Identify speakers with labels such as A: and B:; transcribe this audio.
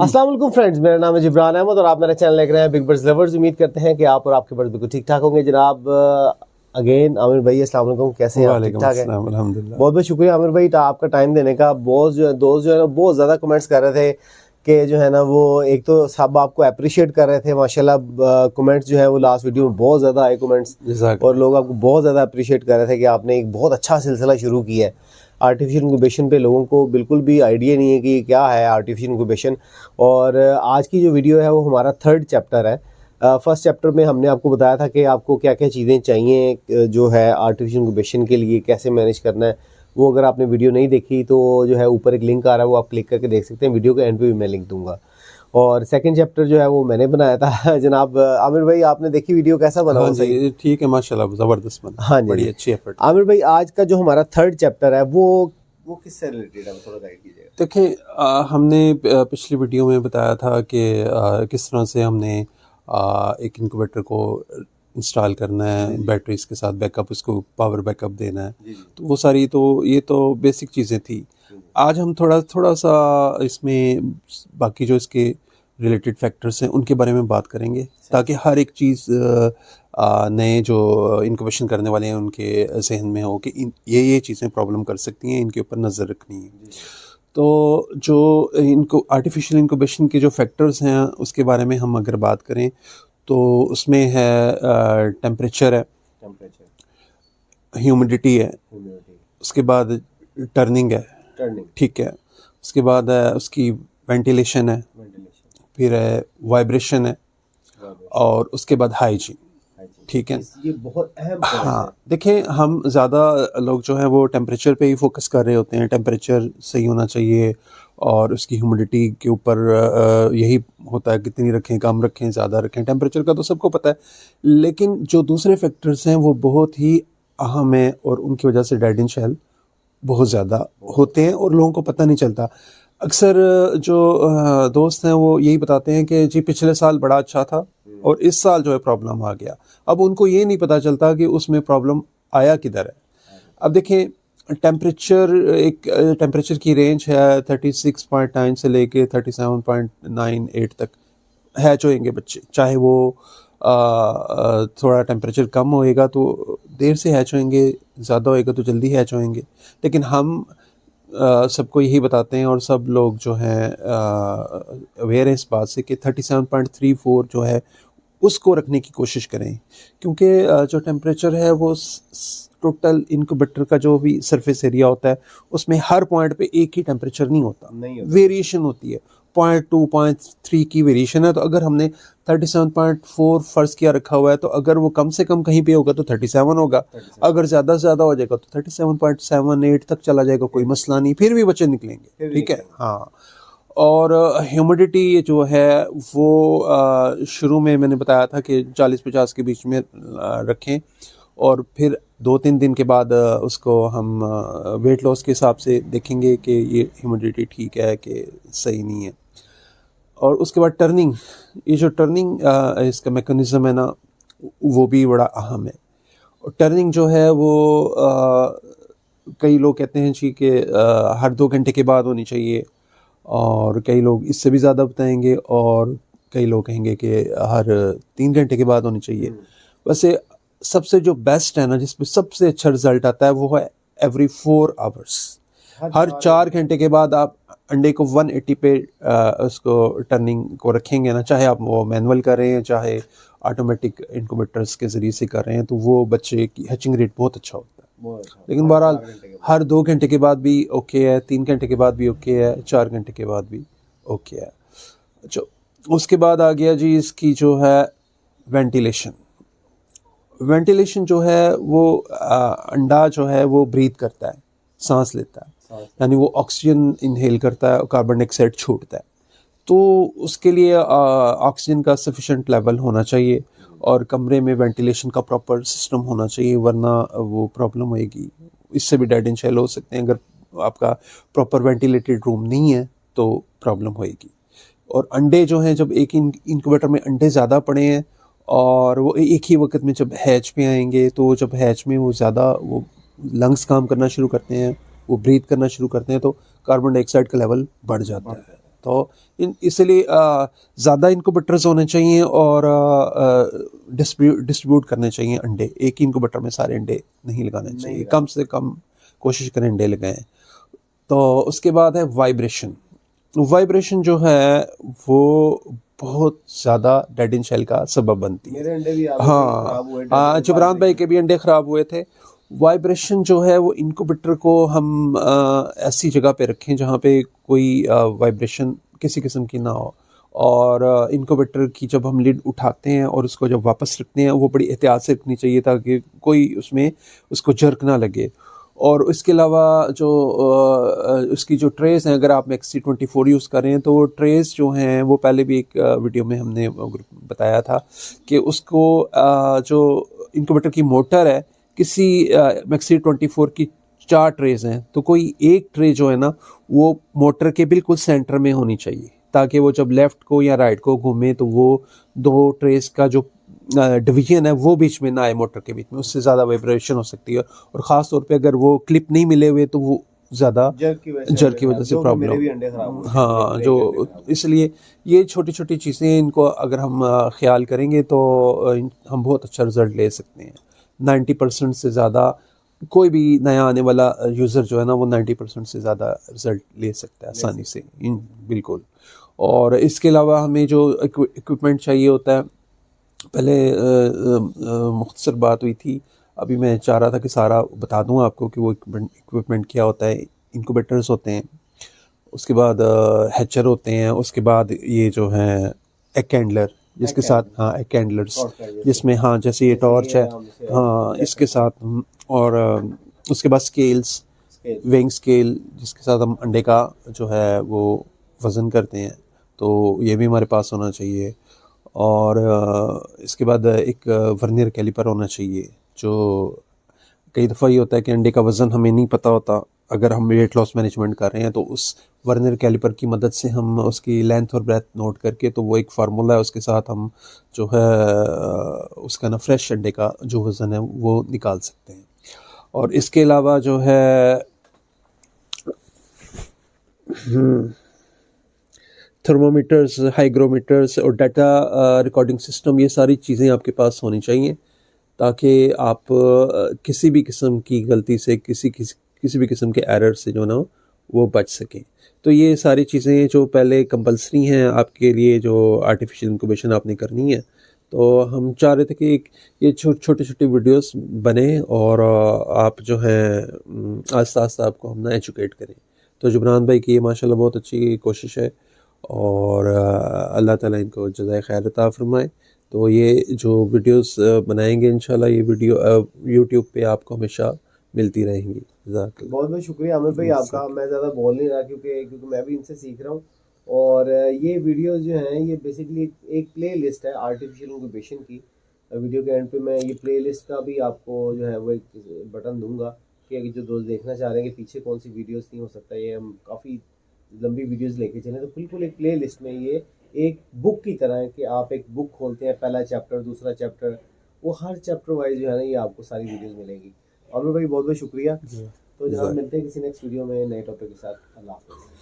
A: अस्सलाम वालेकुम फ्रेंड्स, मेरा नाम है जिब्रान अहमद और आप मेरा चैनल देख रहे हैं बिग बर्ड्स लवर्स। उम्मीद करते हैं कि आप और आपके बर्ड्स बिल्कुल ठीक ठाक होंगे। जनाब अगेन आमिर भाई, अस्सलाम वालेकुम, कैसे हैं आप? ठीक ठाक है,
B: अल्हम्दुलिल्लाह।
A: बहुत बहुत शुक्रिया आमिर भाई आपका टाइम देने का। बहुत दोस्त जो है ना बहुत ज़्यादा कमेंट्स कर रहे थे कि जो है ना वो एक तो सब आपको अप्रिशिएट कर रहे थे माशाल्लाह। कमेंट्स जो है वो लास्ट वीडियो में बहुत ज़्यादा आए कमेंट्स और लोग आपको बहुत ज़्यादा अप्रिशिएट कर रहे थे कि आपने एक बहुत अच्छा सिलसिला शुरू किया है आर्टिफिशियल इंक्यूबेशन पे। लोगों को बिल्कुल भी आइडिया नहीं है कि क्या है आर्टिफिशियल इंक्यूबेशन। और आज की जो वीडियो है वो हमारा 3rd चैप्टर है। फर्स्ट चैप्टर में हमने आपको बताया था कि आपको क्या क्या चीज़ें चाहिए जो है आर्टिफिशियल इंक्यूबेशन के लिए, कैसे मैनेज करना है। वो अगर आपने वीडियो नहीं देखी तो जो है ऊपर एक लिंक आ रहा है, वो आप क्लिक करके देख सकते हैं। वीडियो के एंड पे भी मैं लिंक दूंगा। और सेकंड चैप्टर जो है वो मैंने बनाया था। जनाब आमिर भाई, आपने देखी वीडियो, कैसा बना?
B: हाँ जी, ठीक है, माशाल्लाह ज़बरदस्त बना।
A: हाँ जी,
B: बड़ी अच्छी एफर्ट।
A: आमिर भाई आज का जो हमारा 3rd चैप्टर है वो किससे रिलेटेड है, थोड़ा गाइड कीजिएगा।
B: देखें, हमने पिछली वीडियो में बताया था कि किस तरह से हमने एक इंक्यूबेटर को इंस्टॉल करना है, बैटरीज के साथ बैकअप, उसको पावर बैकअप देना है। तो वो सारी ये तो बेसिक चीज़ें थी। आज हम थोड़ा सा इसमें बाकी जो इसके रिलेटेड फैक्टर्स हैं उनके बारे में बात करेंगे, ताकि हर एक चीज़ नए जो इंक्यूबेशन करने वाले हैं उनके जहन में हो कि ये चीज़ें प्रॉब्लम कर सकती हैं, इनके ऊपर नज़र रखनी है। तो जो इनको आर्टिफिशियल इंक्यूबेशन के जो फैक्टर्स हैं उसके बारे में हम अगर बात करें तो उसमें है टेम्परेचर है, ह्यूमिडिटी है, उसके बाद टर्निंग है, ठीक है, उसके बाद है उसकी वेंटिलेशन है, फिर है वाइब्रेशन है, और उसके बाद हाइजीन। ठीक है,
A: ये बहुत अहम पॉइंट है।
B: हाँ, देखें, हम ज़्यादा लोग जो हैं वो टेम्परेचर पे ही फोकस कर रहे होते हैं। टेम्परेचर सही होना चाहिए और उसकी ह्यूमिडिटी के ऊपर यही होता है, कितनी रखें, कम रखें, ज़्यादा रखें। टेम्परेचर का तो सबको पता है, लेकिन जो दूसरे फैक्टर्स हैं वो बहुत ही अहम है और उनकी वजह से डेड इन शेल बहुत ज़्यादा होते हैं और लोगों को पता नहीं चलता। अक्सर जो दोस्त हैं वो यही बताते हैं कि जी पिछले साल बड़ा अच्छा था और इस साल जो है प्रॉब्लम आ गया। अब उनको ये नहीं पता चलता कि उसमें प्रॉब्लम आया किधर है। अब देखें, टेम्परेचर की रेंज है 36.9 से लेके 37.98 तक हैच होएंगे बच्चे। चाहे वो थोड़ा टेम्परेचर कम होएगा तो देर से हैच होएंगे, ज़्यादा होएगा तो जल्दी हैच होएंगे। लेकिन हम सबको यही बताते हैं और सब लोग जो हैं अवेयर हैं इस बात से कि 37.34 जो है उसको रखने की कोशिश करें, क्योंकि जो टेम्परेचर है वो टोटल इंक्यूबेटर का जो भी सरफेस एरिया होता है उसमें हर पॉइंट पे एक ही टेम्परेचर नहीं होता, वेरिएशन होती है। 0.2 0.3 की वेरिएशन है। तो अगर हमने 37.4 फर्ज किया रखा हुआ है तो अगर वो कम से कम कहीं पे होगा तो 37 होगा, अगर ज़्यादा से ज़्यादा हो जाएगा तो 37.78 तक चला जाएगा, कोई मसला नहीं, फिर भी बच्चे निकलेंगे। ठीक है, हाँ। और ह्यूमिडिटी जो है वो शुरू में मैंने बताया था कि 40-50 के बीच में रखें और फिर 2-3 दिन के बाद उसको हम वेट लॉस के हिसाब से देखेंगे कि ये ह्यूमिडिटी ठीक है कि सही नहीं है। और उसके बाद टर्निंग, ये जो टर्निंग इसका मैकेनिज़्म है ना वो भी बड़ा अहम है। और टर्निंग जो है वो कई लोग कहते हैं जी कि हर 2 घंटे के बाद होनी चाहिए, और कई लोग इससे भी ज़्यादा बताएंगे, और कई लोग कहेंगे कि हर 3 घंटे के बाद होनी चाहिए। वैसे सबसे जो बेस्ट है ना, जिसमें सबसे अच्छा रिजल्ट आता है वो है एवरी 4 आवर्स। हर 4 घंटे के बाद आप अंडे को 180 पे उसको टर्निंग को रखेंगे ना, चाहे आप वो मैनुअल कर रहे हैं चाहे ऑटोमेटिक इंक्यूबेटर्स के ज़रिए से कर रहे हैं, तो वो बच्चे की हैचिंग रेट बहुत अच्छा होता है। लेकिन बहरहाल हर 2 घंटे के बाद भी ओके है, 3 घंटे के बाद भी ओके है, 4 घंटे के बाद भी ओके है। अच्छा, उसके बाद आ गया जी इसकी जो है वेंटिलेशन। वेंटिलेशन जो है वो अंडा जो है वो ब्रीथ करता है, सांस लेता है, यानी वो ऑक्सीजन इनहेल करता है और कार्बन डाइऑक्साइड छोड़ता है। तो उसके लिए ऑक्सीजन का सफिशेंट लेवल होना चाहिए और कमरे में वेंटिलेशन का प्रॉपर सिस्टम होना चाहिए, वरना वो प्रॉब्लम होएगी। इससे भी डेड इन शेल हो सकते हैं। अगर आपका प्रॉपर वेंटिलेटेड रूम नहीं है तो प्रॉब्लम होएगी। और अंडे जो हैं, जब एक इंक्यूबेटर में अंडे ज़्यादा पड़े हैं और वो एक ही वक्त में जब हैच पे आएंगे, तो जब हैच में वो ज़्यादा वो लंग्स काम करना शुरू करते हैं, वो ब्रीथ करना शुरू करते हैं, तो कार्बन डाइऑक्साइड का लेवल बढ़ जाता है। तो इसलिए ज़्यादा इनक्यूबेटर्स होने चाहिए और डिस्ट्रीब्यूट करने चाहिए अंडे। एक ही इनक्यूबेटर में सारे अंडे नहीं लगाने चाहिए, कम से कम कोशिश करें अंडे लगाएं। तो उसके बाद है वाइब्रेशन। वाइब्रेशन जो है वो बहुत ज़्यादा डेड इन शेल का सबब बनती है।
A: मेरे अंडे भी खराब हुए
B: हाँ, जबरान भाई के भी अंडे ख़राब हुए थे। वाइब्रेशन जो है वो इनक्यूबेटर को हम ऐसी जगह पे रखें जहाँ पे कोई वाइब्रेशन किसी किस्म की ना हो, और इनक्यूबेटर की जब हम लिड उठाते हैं और उसको जब वापस रखते हैं वो बड़ी एहतियात से रखनी चाहिए ताकि कोई उसमें उसको जर्क ना लगे। और इसके अलावा जो उसकी जो ट्रेस हैं, अगर आप मैक्सी 24 यूज़ कर रहे हैं तो वो ट्रेस जो हैं वो पहले भी एक वीडियो में हमने बताया था कि उसको जो इनक्यूबेटर की मोटर है, किसी मैक्सी 24 की 4 ट्रेज हैं तो कोई एक ट्रे जो है ना वो मोटर के बिल्कुल सेंटर में होनी चाहिए ताकि वो जब लेफ़्ट को या राइट को घूमे तो वो 2 ट्रेस का जो डिवीजन है वो बीच में ना आए मोटर के बीच में, उससे ज़्यादा वाइब्रेशन हो सकती है। और ख़ास तौर पे अगर वो क्लिप नहीं मिले हुए तो वो ज़्यादा जर्क की वजह से प्रॉब्लम। हाँ, जो इसलिए ये छोटी छोटी चीज़ें इनको अगर हम ख्याल करेंगे तो हम बहुत अच्छा रिज़ल्ट ले सकते हैं। 90% से ज़्यादा कोई भी नया आने वाला यूज़र जो है ना वो 90% से ज़्यादा रिज़ल्ट ले सकता है आसानी से बिल्कुल। और इसके अलावा हमें जो इक्विपमेंट चाहिए होता है, पहले मुख्तसर बात हुई थी, अभी मैं चाह रहा था कि सारा बता दूं आपको कि वो इक्विपमेंट क्या होता है। इनक्यूबेटर्स होते हैं, उसके बाद हैचर होते हैं, उसके बाद ये जो है एग कैंडलर जिसके साथ, हाँ एग कैंडलर्स जिसमें, हाँ जैसे ये टॉर्च है, हाँ इसके साथ, और उसके बाद स्केल्स, वेइंग स्केल जिसके साथ हम अंडे का जो है वो वज़न करते हैं, तो ये भी हमारे पास होना चाहिए। और इसके बाद एक वर्नियर कैलिपर होना चाहिए। जो कई दफ़ा ये होता है कि अंडे का वज़न हमें नहीं पता होता, अगर हम वेट लॉस मैनेजमेंट कर रहे हैं तो उस वर्नियर कैलिपर की मदद से हम उसकी लेंथ और ब्रेथ नोट करके, तो वो एक फार्मूला है, उसके साथ हम जो है उसका ना फ्रेश अंडे का जो वज़न है वो निकाल सकते हैं। और इसके अलावा जो है थर्मोमीटर्स, हाइग्रोमीटर्स और डाटा रिकॉर्डिंग सिस्टम, ये सारी चीज़ें आपके पास होनी चाहिए ताकि आप किसी भी किस्म की गलती से, किसी भी किस्म के एरर से जो ना वो बच सकें। तो ये सारी चीज़ें जो पहले कंपलसरी हैं आपके लिए, जो आर्टिफिशियल इंक्यूबेशन आपने करनी है, तो हम चाह रहे थे कि ये छोटे छोटे वीडियोस बने और आप जो है आस्ता आस्ता आपको हम ना एजुकेट करें। तो जुबरान भाई की ये माशाल्लाह बहुत अच्छी कोशिश है और अल्लाह ताला इनको जज़ाए खैर अता फरमाए। तो ये जो वीडियोस बनाएंगे इंशाल्लाह, ये वीडियो यूट्यूब पे आपको हमेशा मिलती रहेंगी।
A: बहुत बहुत शुक्रिया आमिर भाई आपका। मैं ज़्यादा बोल नहीं रहा क्योंकि मैं भी इनसे सीख रहा हूँ। और ये वीडियोस जो हैं ये बेसिकली एक प्ले लिस्ट है आर्टिफिशियल इंक्यूबेशन की। वीडियो के एंड पे मैं ये प्ले लिस्ट का भी आपको जो है वो एक बटन दूंगा कि जो दोस्त देखना चाह रहे हैं कि पीछे कौन सी वीडियोस नहीं, हो सकता है ये हम काफ़ी लंबी वीडियोस लेके चलें, तो बिल्कुल एक प्ले लिस्ट में ये एक बुक की तरह है कि आप एक बुक खोलते हैं, पहला चैप्टर, दूसरा चैप्टर, वो हर चैप्टर वाइज जो है ना ये आपको सारी वीडियोस मिलेंगी। और भाई बहुत बहुत शुक्रिया। तो जनाब मिलते हैं किसी नेक्स्ट वीडियो में नए टॉपिक के साथ। अल्लाह हाफ़िज़।